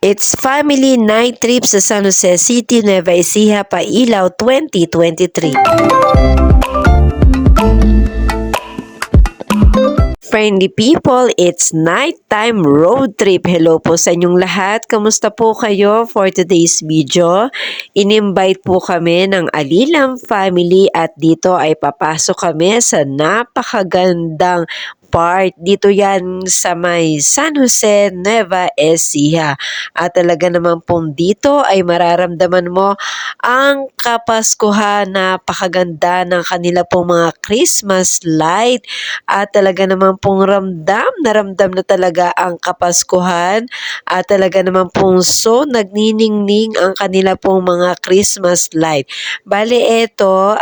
It's family night trip sa San Jose City, Nueva Ecija, Pailaw 2023. Friendly people, it's nighttime road trip. Hello po sa inyong lahat. Kamusta po kayo for today's video? In-invite po kami ng Alilam family at dito ay papasok kami sa napakagandang part. Dito yan sa may San Jose, Nueva Ecija. At talaga naman pong dito ay mararamdaman mo ang Kapaskuhan. Napakaganda ng kanila pong mga Christmas light. At talaga naman pong ramdam na talaga ang Kapaskuhan. At talaga naman pong so nagniningning ang kanila pong mga Christmas light. Bale eto,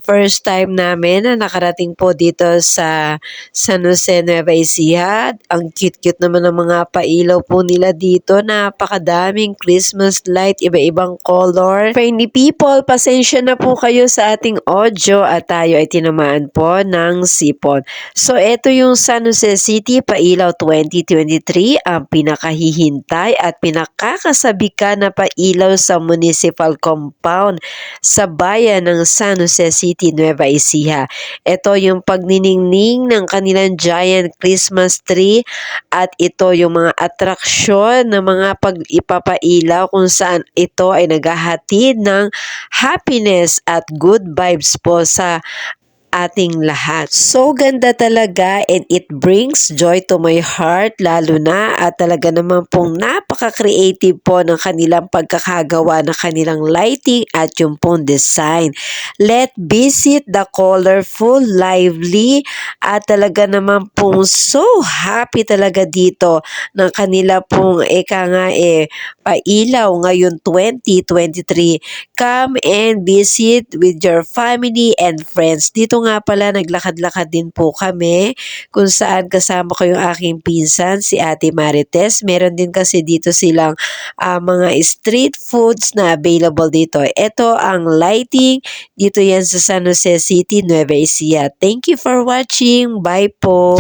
first time namin na nakarating po dito sa San Jose, Nueva Ecija. Ang cute-cute naman ng mga pailaw po nila dito. Napakadaming Christmas light, iba-ibang color. Friendly people, pasensya na po kayo sa ating audio at tayo ay tinamaan po ng sipon. So, ito yung San Jose City, Pailaw 2023, ang pinakahihintay at pinakakasabikan na pailaw sa municipal compound sa bayan ng San Jose City, Nueva Ecija. Ito yung pagniningning ng kanilang giant Christmas tree at ito yung mga atraksyon ng mga pag-ipapailaw kung saan ito ay naghahatid ng happiness at good vibes po sa ating lahat. So ganda talaga and it brings joy to my heart lalo na at talaga naman pong napaka-creative po ng kanilang pagkakagawa ng kanilang lighting at yung pong design. Let visit the colorful, lively at talaga naman pong so happy talaga dito ng kanila pong pailaw ngayon 2023. Come and visit with your family and friends. Dito nga pala naglakad-lakad din po kami kung saan kasama ko yung aking pinsan, si Ate Marites. Meron din kasi dito silang mga street foods na available dito. Ito ang lighting. Dito yan sa San Jose City, Nueva Ecija. Thank you for watching. Bye po!